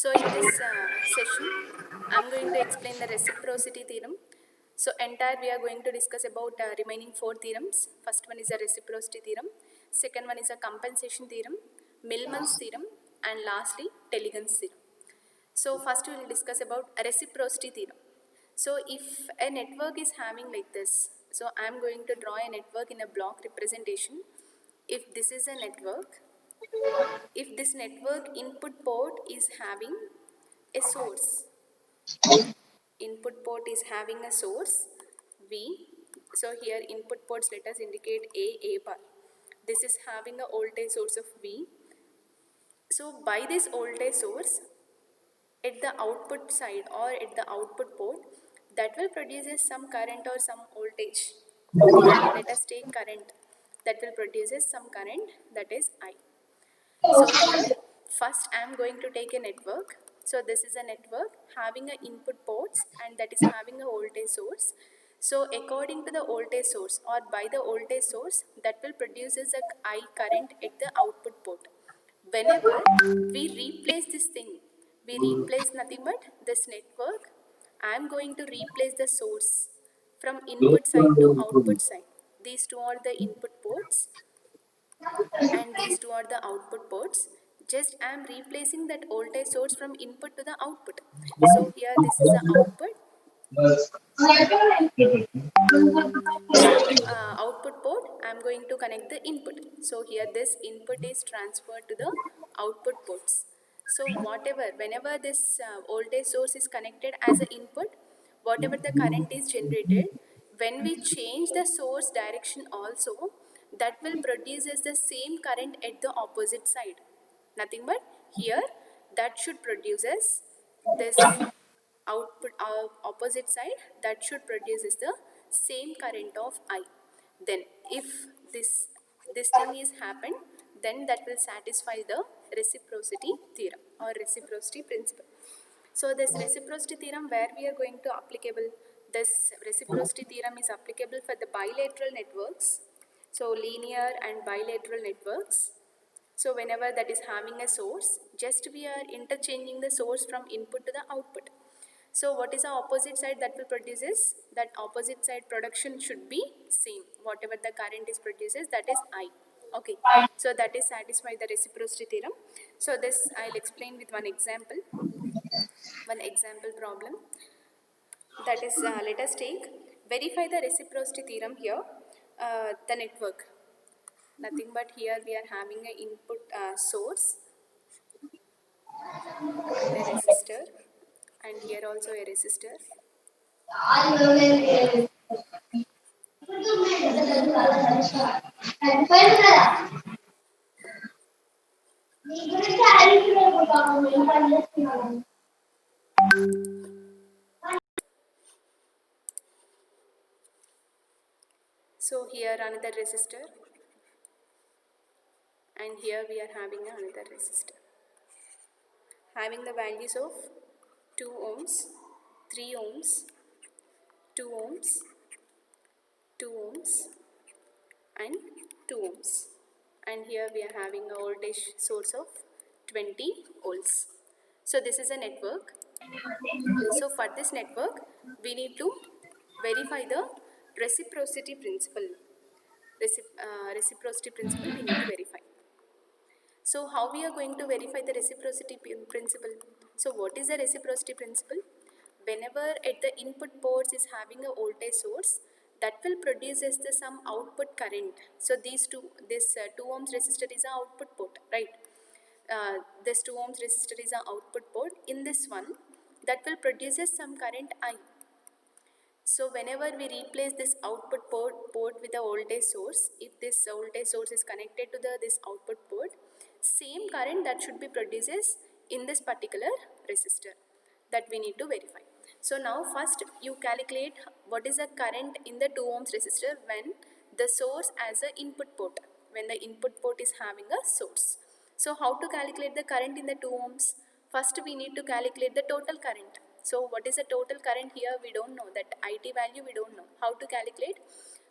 So in this session, I'm going to explain the reciprocity theorem. So entire we are going to discuss about remaining four theorems. First one is a reciprocity theorem. Second one is a compensation theorem, Millman's theorem, and lastly Telegan's theorem. So first we will discuss about a reciprocity theorem. So if a network is having like this, so I am going to draw a network in a block representation. If this is a network, if this network input port is having a source, input port is having a source V, so here input ports let us indicate A bar. This is having a voltage source of V. So by this voltage source, at the output side or at the output port, that will produce some current or some voltage. Let us take current, that will produce some current, that is I. So here first I am going to take a network. So this is a network having a input ports and that is having a voltage source. So according to the voltage source or by the voltage source, that will produce a I current at the output port. Whenever we replace this thing, we replace nothing but this network. I am going to replace the source from input side to output side. These two are the input ports and these two are the output ports. Just I am replacing that voltage source from input to the output. So here this is the output. So output port, I am going to connect the input. So here this input is transferred to the output ports. So whenever this voltage source is connected as an input, whatever the current is generated, when we change the source direction also, that will produce as the same current at the opposite side. Nothing but here that should produce as this output opposite side, that should produce is the same current of I. Then if this thing is happened, then that will satisfy the reciprocity theorem or reciprocity principle. So this reciprocity theorem, where we are going to applicable, this reciprocity theorem is applicable for the bilateral networks, so linear and bilateral networks. So whenever that is having a source, just we are interchanging the source from input to the output. So what is the opposite side that will produces? That opposite side production should be same. Whatever the current is produces, that is I. Okay. So that is satisfy the reciprocity theorem. So this I'll explain with one example problem. That is, let us take, verify the reciprocity theorem here, the network. Nothing but here we are having an input source and a resistor, and here also a resistor. So here another resistor, and here we are having another resistor having the values of 2 ohms, 3 ohms, 2 ohms, 2 ohms, and 2 ohms. And here we are having a voltage source of 20 volts. So this is a network. So for this network, we need to verify the reciprocity principle. Reciprocity principle we need to verify. So how we are going to verify the reciprocity principle? So what is the reciprocity principle? Whenever at the input ports is having a voltage source, that will produce as the some output current. So this 2 ohms resistor is an output port, right? This 2 ohms resistor is an output port. In this one, that will produce some current I. So whenever we replace this output port with a voltage source, if this voltage source is connected to this output port, same current that should be produces in this particular resistor, that we need to verify. So now first you calculate what is the current in the 2 ohms resistor when the source as an input port, when the input port is having a source. So how to calculate the current in the 2 ohms? First we need to calculate the total current. So what is the total current here? We don't know. That IT value we don't know. How to calculate?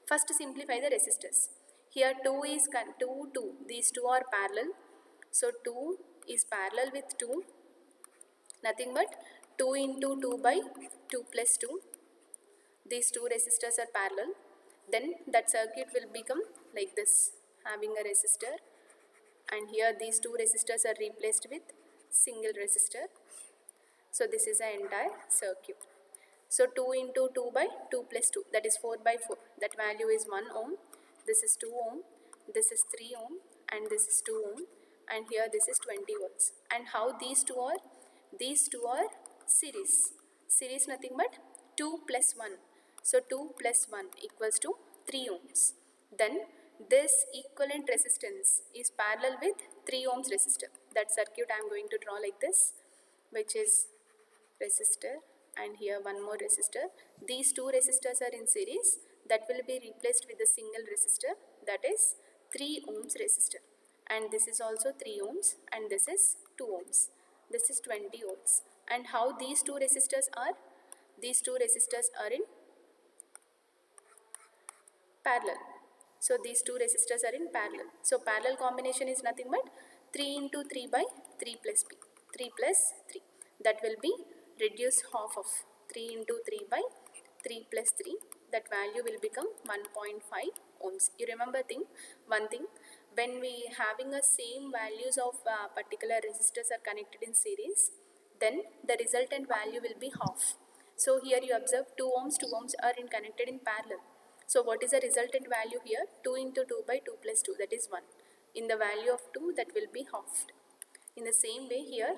First simplify the resistors. Here 2 is 2. These two are parallel. So 2 is parallel with 2. Nothing but 2 into 2 by 2 plus 2. These two resistors are parallel. Then that circuit will become like this, having a resistor, and here these two resistors are replaced with single resistor. So this is the entire circuit. So 2 into 2 by 2 plus 2, that is 4 by 4. That value is 1 ohm. This is 2 ohm. This is 3 ohm. And this is 2 ohm. And here this is 20 volts. And how these two are? These two are series. Series nothing but 2 plus 1. So 2 plus 1 equals to 3 ohms. Then this equivalent resistance is parallel with 3 ohms resistor. That circuit I am going to draw like this, which is resistor, and here one more resistor. These two resistors are in series, that will be replaced with a single resistor, that is 3 ohms resistor, and this is also 3 ohms, and this is 2 ohms. This is 20 ohms. And how these two resistors are? These two resistors are in parallel. So these two resistors are in parallel. So parallel combination is nothing but 3 into 3 by 3 plus p. 3 plus 3. That will be reduced half of 3 into 3 by 3 plus 3. That value will become 1.5 ohms. You remember one thing, when we having a same values of particular resistors are connected in series, then the resultant value will be half. So here you observe 2 ohms are connected in parallel. So what is the resultant value here? 2 into 2 by 2 plus 2, that is 1. In the value of 2, that will be halved. In the same way here,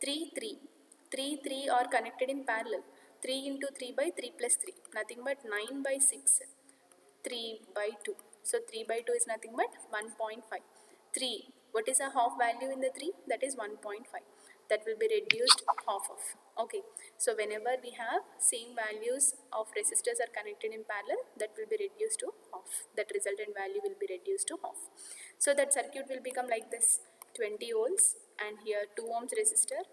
3, 3. 3, 3 are connected in parallel. 3 into 3 by 3 plus 3, nothing but 9 by 6. 3 by 2. So 3 by 2 is nothing but 1.5. 3. What is a half value in the 3? That is 1.5. That will be reduced half of. Okay. So whenever we have same values of resistors are connected in parallel, that will be reduced to half. That resultant value will be reduced to half. So that circuit will become like this: 20 volts, and here 2 ohms resistor,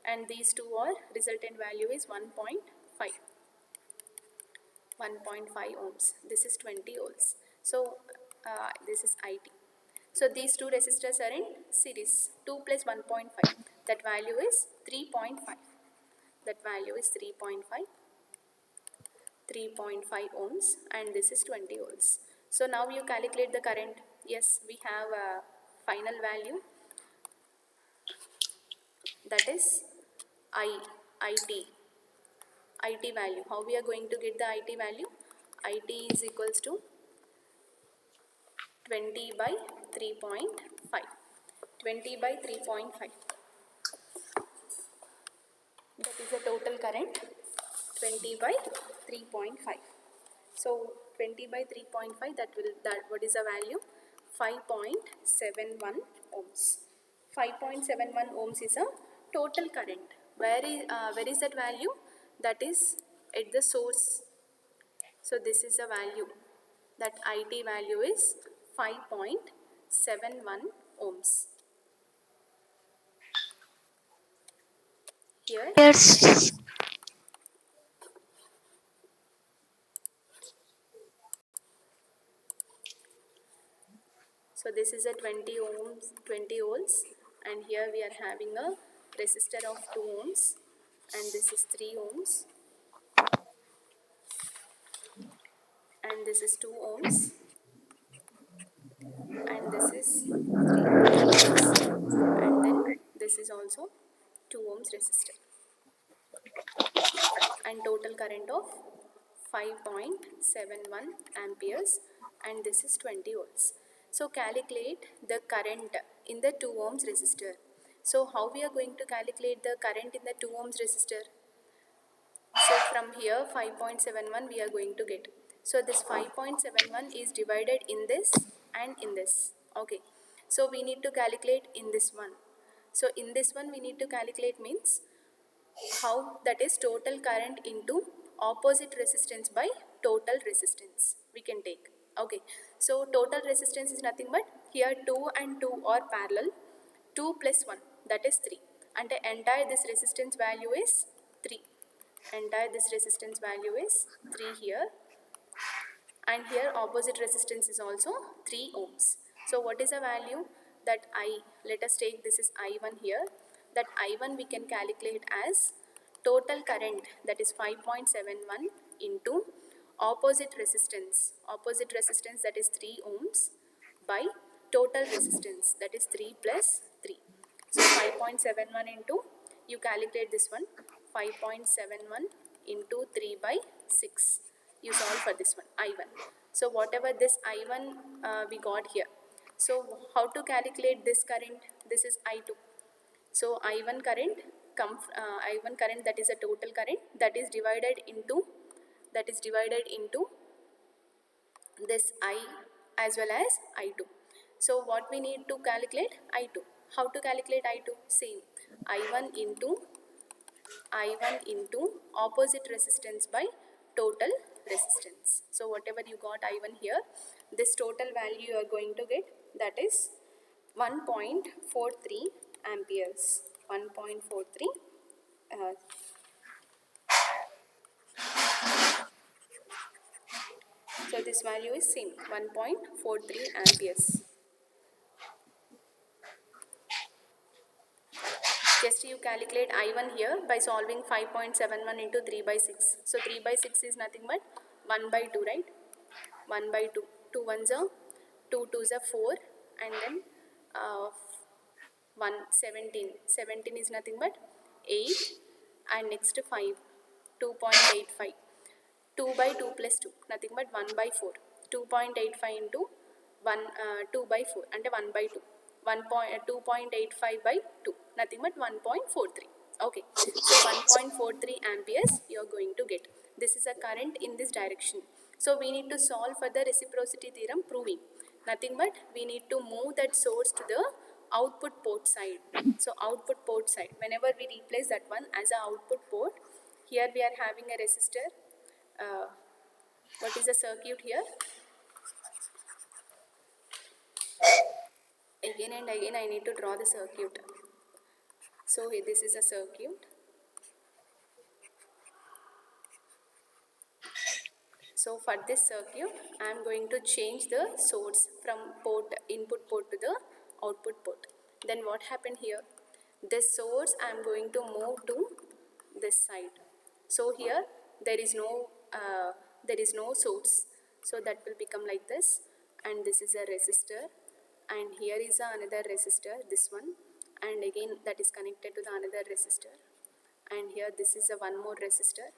and these two are resultant value is 1.5. 1.5 ohms. This is 20 volts. So this is IT. So these two resistors are in series. 2 plus 1.5. That value is 3.5. That value is 3.5. 3.5 ohms, and this is 20 volts. So now you calculate the current. Yes, we have a final value, that is IT value. How we are going to get the IT value? IT is equals to 20 by 3.5. 20 by 3.5. That is the total current. 20 by 3.5. So 20 by 3.5, that what is the value? 5.71 ohms. 5.71 ohms is a total current. Where is that value? That is at the source. So this is the value. That IT value is 5.71 ohms. Here, Yes. so this is a 20 ohms, 20 volts, and here we are having a resistor of 2 ohms, and this is 3 ohms, and this is 2 ohms, and this is 3 ohms, and then this is also 2 ohms resistor, and total current of 5.71 amperes, and this is 20 volts. So calculate the current in the 2 ohms resistor. So how we are going to calculate the current in the 2 ohms resistor? So from here 5.71 we are going to get. So this 5.71 is divided in this and in this. Okay. So we need to calculate in this one. So in this one we need to calculate means how, that is total current into opposite resistance by total resistance we can take. Okay. So total resistance is nothing but here 2 and 2 are parallel. 2 plus 1, that is 3. And the entire this resistance value is 3. Entire this resistance value is 3 here, and here opposite resistance is also 3 ohms. So what is the value? That I, let us take this is I1 here. that I1 we can calculate as total current, that is 5.71 into opposite resistance that is 3 ohms by total resistance, that is 3 plus 3. So 5.71 into, you calculate this one, 5.71 into 3 by 6. You solve for this one, I1. So whatever this I1 we got here. So how to calculate this current? This is I2. So I1 current I1 current, that is a total current, that is divided into this I as well as I2. So what we need to calculate? I2. How to calculate I2? Same. I1 into opposite resistance by total resistance. So whatever you got I1 here, this total value you are going to get, that is 1.43 amperes. 1.43 so this value is same, 1.43 amperes. Just you calculate I1 here by solving 5.71 into 3 by 6. So 3 by 6 is nothing but 1 by 2, right? 1 by 2. 2 ones are 2 twos are 4, and then 17. 17 is nothing but 8, and next 5. 2.85. 2 by 2 plus 2, nothing but 1 by 4. 2.85 into 2 by 4, and 1 by 2. 2.85 by 2, nothing but 1.43. Okay, so 1.43 amperes you are going to get. This is a current in this direction. So we need to solve for the reciprocity theorem proving. Nothing but we need to move that source to the output port side. So output port side, whenever we replace that one as a output port, here we are having a resistor. What is the circuit here? Again and again I need to draw the circuit. So this is a circuit. So for this circuit, I am going to change the source from input port to the output port. Then what happened here? This source I am going to move to this side. So here there is no source. So that will become like this, and this is a resistor, and here is another resistor, this one, and again that is connected to the another resistor, and here this is a one more resistor,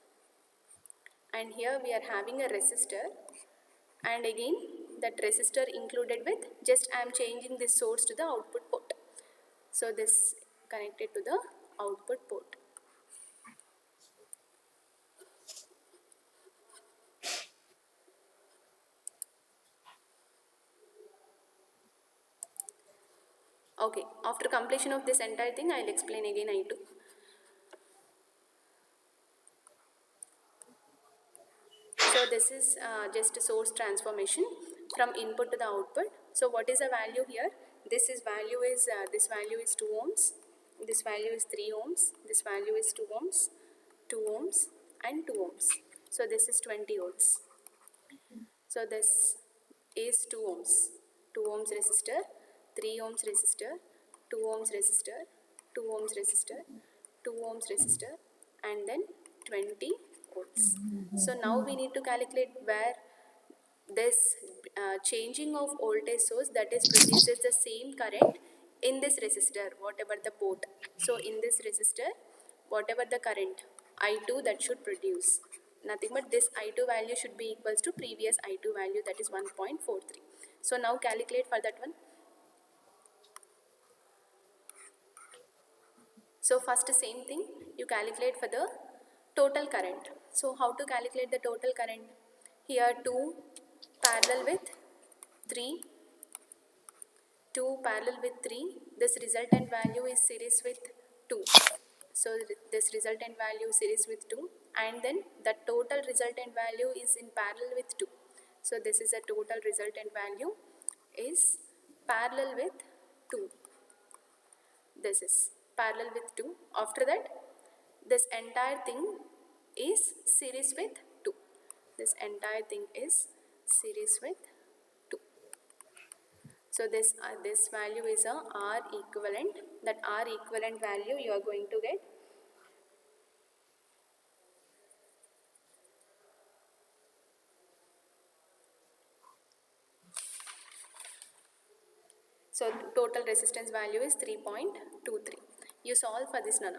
and here we are having a resistor, and again that resistor included with, just I am changing this source to the output port. So this connected to the output port. Okay, after completion of this entire thing, I will explain again I2. So this is just a source transformation from input to the output. So what is the value here? This value is 2 ohms. This value is 3 ohms. This value is 2 ohms, 2 ohms, and 2 ohms. So this is 20 volts. So this is 2 ohms. 2 ohms resistor, 3 ohms resistor, 2 ohms resistor, 2 ohms resistor, 2 ohms resistor, and then 20 volts. So now we need to calculate where this changing of voltage source, that is produces the same current in this resistor, whatever the port. So in this resistor, whatever the current I2 that should produce, nothing but this I2 value should be equals to previous I2 value, that is 1.43. So now calculate for that one. So first same thing, you calculate for the total current. So how to calculate the total current? Here 2 parallel with 3, 2 parallel with 3, this resultant value is series with 2. So this resultant value is series with 2, and then the total resultant value is in parallel with 2. So this is a total resultant value is parallel with 2. This is parallel with 2. After that, this entire thing is series with 2. This entire thing is series with 2. So this value is a R equivalent. That R equivalent value you are going to get. So total resistance value is 3.23. You solve for this now.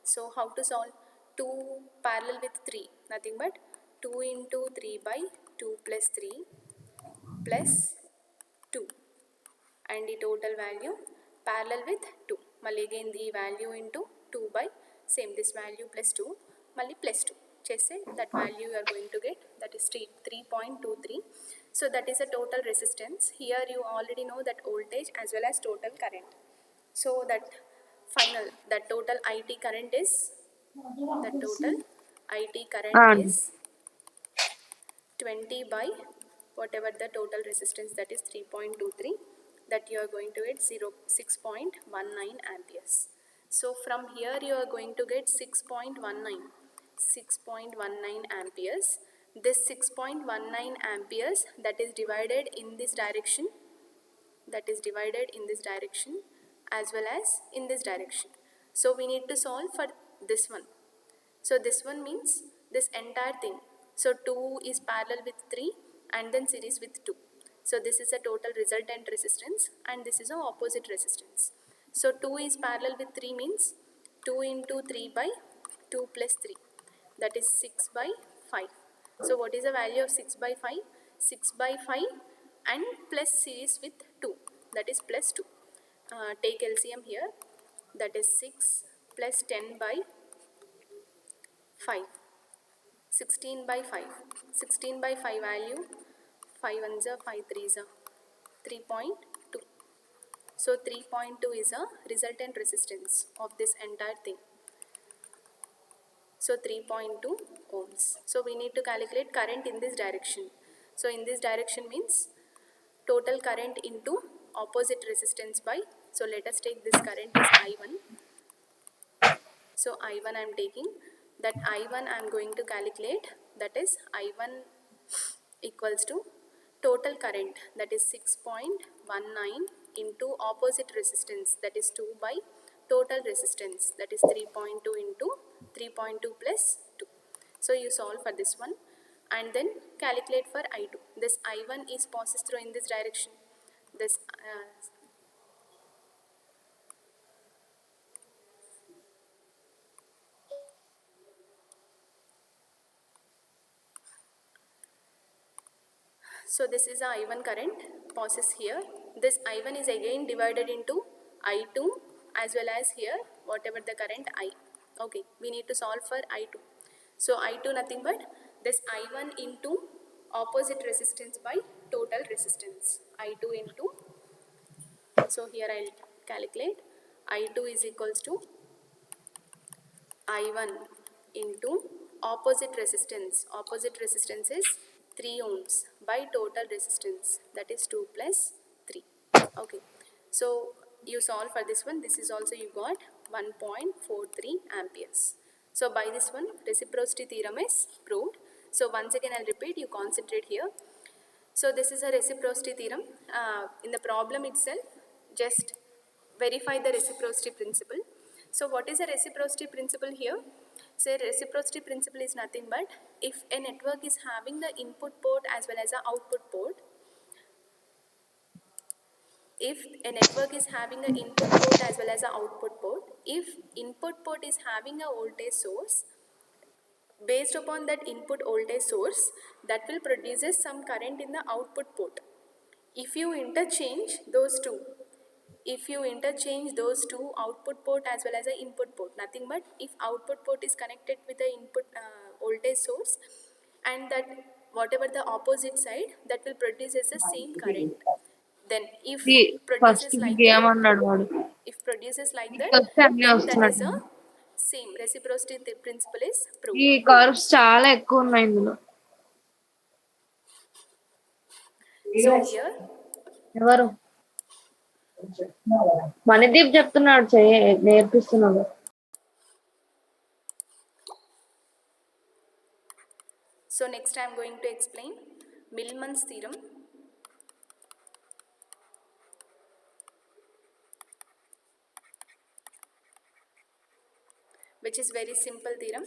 So how to solve? 2 parallel with 3, nothing but 2 into 3 by 2 plus 3 plus 2, and the total value parallel with 2. Malli again the value into 2 by same this value plus 2, malli plus 2. Chese that value you are going to get, that is 3.23. So that is a total resistance. Here you already know that voltage as well as total current. So that total IT current is, the total IT current And is 20 by whatever the total resistance, that is 3.23, that you are going to get 6.19 amperes. So from here you are going to get 6.19 amperes. This 6.19 amperes, that is divided in this direction, as well as in this direction. So we need to solve for this one. So this one means this entire thing. So 2 is parallel with 3 and then series with 2. So this is a total resultant resistance and this is a opposite resistance. So 2 is parallel with 3 means 2 into 3 by 2 plus 3, that is 6 by 5. So what is the value of 6 by 5? 6 by 5 and plus series with 2, that is plus 2. Take LCM here, that is 6 plus 10 by 5, 16 by 5. 16 by 5 value, 5 ones are 5 threes are 3.2. So 3.2 is a resultant resistance of this entire thing. So 3.2 ohms. So we need to calculate current in this direction. So in this direction means total current into opposite resistance by, so let us take this current is I1. So I1 I am taking, that I1 I am going to calculate, that is I1 equals to total current, that is 6.19 into opposite resistance, that is 2 by total resistance, that is 3.2 into 3.2 plus 2. So you solve for this one and then calculate for I2. This I1 is passes through in this direction. This so this is a I1 current passes here. This I1 is again divided into I2 as well as here whatever the current I. Okay, we need to solve for I2. So I2 nothing but this I1 into opposite resistance by total resistance. I2 into, so here I'll calculate, I2 is equals to I1 into opposite resistance. Opposite resistance is 3 ohms by total resistance, that is 2 plus 3. Okay. So you solve for this one. This is also you got 1.43 amperes. So by this one reciprocity theorem is proved. So once again I'll repeat, you concentrate here. So this is a reciprocity theorem. In the problem itself, just verify the reciprocity principle. So what is a reciprocity principle here? So reciprocity principle is nothing but if a network is having the input port as well as the output port, if a network is having an input port as well as an output port, if input port is having a voltage source, based upon that input voltage source, that will produces some current in the output port. If you interchange those two, output port as well as the input port, nothing but if output port is connected with the input voltage source and that whatever the opposite side, that will produce as the same current. Then if first produces like that, ఏమన్నాడు వాడు? వస్తే అన్నీ then that is a వస్తున్నట్టు. same reciprocity principle is ఈ proved. Curves చాలా ఎక్కువ ఉన్నాయి ఇందులో. So here, ఎవరు మణిదీప్ చెప్తున్నాడు, నేర్పిస్తున్నాడు. so next I am going to explain Millman's theorem. which is very simple theorem.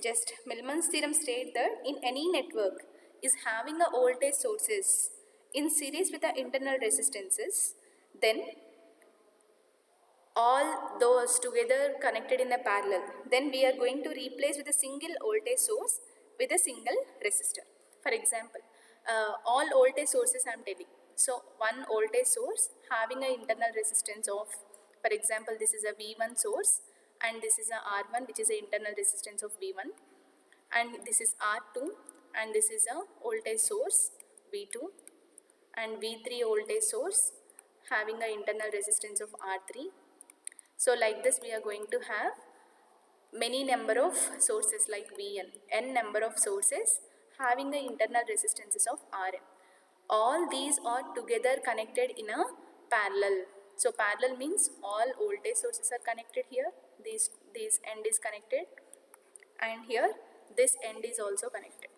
Just Millman's theorem states that in any network is having a voltage sources in series with the internal resistances, then all those together connected in a parallel, then we are going to replace with a single voltage source with a single resistor. For example, all voltage sources I am telling. So one voltage source having an internal resistance of, for example, this is a V1 source and this is a R1, which is the internal resistance of V1, and this is R2 and this is a voltage source V2, and V3 voltage source having an internal resistance of R3. So like this we are going to have many number of sources like Vn, n number of sources having the internal resistances of Rn. All these are together connected in a parallel. So parallel means all voltage sources are connected here. These end is connected, and here this end is also connected.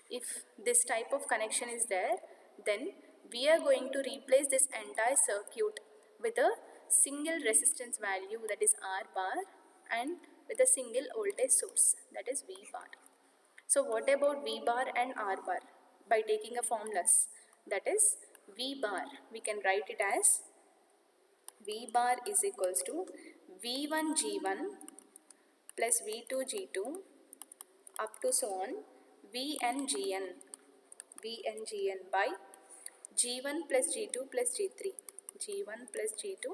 If this type of connection is there, then we are going to replace this entire circuit with a single resistance value, that is R bar, and with a single voltage source, that is V bar. So what about V bar and R bar? By taking a formulas, that is V bar, we can write it as V bar is equals to V1 G1 plus V2 G2 up to so on Vn Gn by G1 plus G2 plus G3, G1 plus G2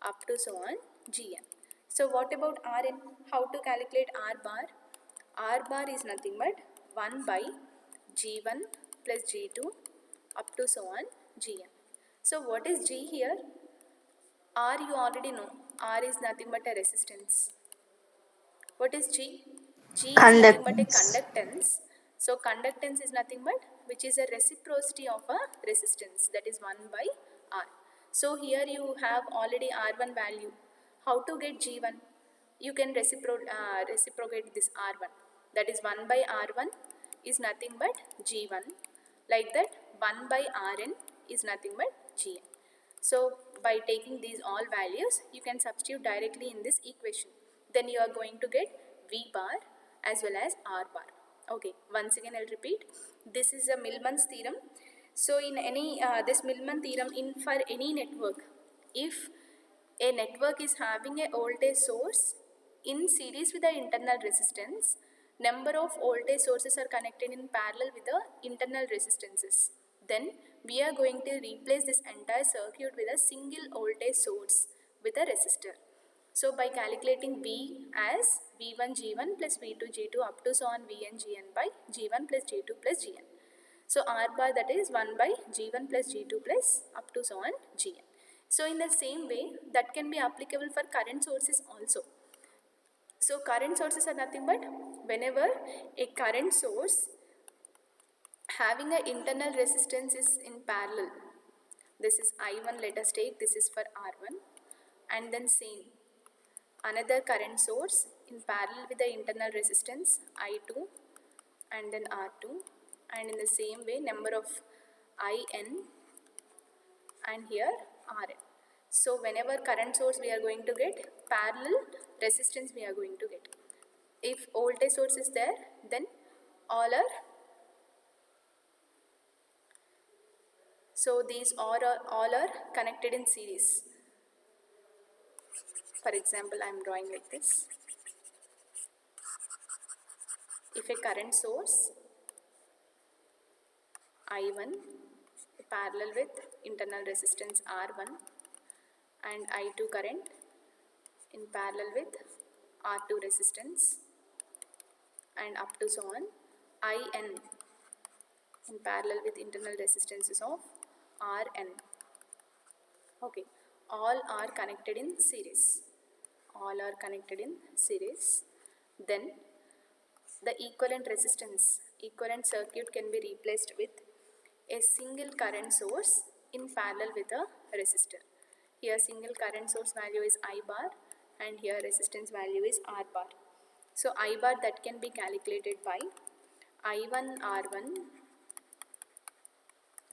up to so on Gn. So what about Rn? How to calculate R bar? R bar is nothing but 1 by G1 plus G2 up to so on Gn. So what is G here? R you already know. R is nothing but a resistance. What is G? G is nothing but a conductance. So conductance is nothing but which is a reciprocity of a resistance, that is 1 by R. So here you have already R1 value. How to get G1? You can reciprocate this R1. That is 1 by R1 is nothing but G1. Like that 1 by Rn is nothing but Gn. So by taking these all values, you can substitute directly in this equation. Then you are going to get V bar as well as R bar. Okay, once again I'll repeat. This is a Millman's theorem. So in any this Millman theorem for any network, if a network is having a voltage source in series with the internal resistance, number of voltage sources are connected in parallel with the internal resistances, then we are going to replace this entire circuit with a single voltage source with a resistor. So by calculating V as V1 G1 plus V2 G2 up to so on Vn Gn by G1 plus G2 plus Gn. So R bar, that is 1 by G1 plus G2 plus up to so on Gn. So in the same way, that can be applicable for current sources also. So current sources are nothing but whenever a current source having an internal resistance is in parallel. This is I1, let us take, this is for R1, and then same another current source in parallel with the internal resistance I2 and then R2, and in the same way number of IN and here Rn. So whenever current source we are going to get, parallel resistance we are going to get. If voltage source is there, then all these all are connected in series. For example, I am drawing like this. If a current source I1 parallel with internal resistance R1 and I2 current in parallel with R2 resistance and up to so on, IN in parallel with internal resistances of Rn. Okay, all are connected in series. All are connected in series. Then the equivalent resistance, equivalent circuit can be replaced with a single current source in parallel with a resistor. Here single current source value is I bar and here resistance value is R bar. So I bar, that can be calculated by I1 R1,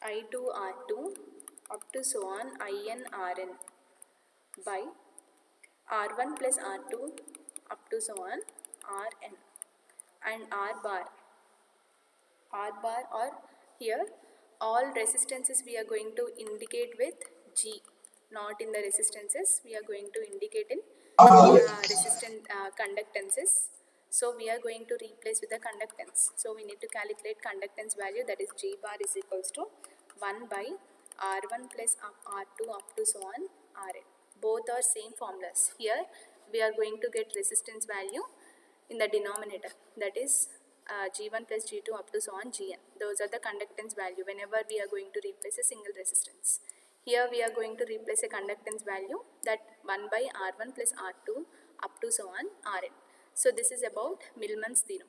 I2 R2 up to so on IN Rn by R1 plus R2 up to so on Rn, and R bar or here all resistances we are going to indicate with G, not in the resistances, we are going to indicate in conductances. So we are going to replace with the conductance. So we need to calculate conductance value, that is G bar is equals to 1 by R1 plus R2 up to so on Rn. Both are same formulas. Here we are going to get resistance value in the denominator, that is G1 plus G2 up to so on Gn. Those are the conductance value whenever we are going to replace a single resistance. Here we are going to replace a conductance value, that 1 by R1 plus R2 up to so on Rn. So this is about Millman's theorem.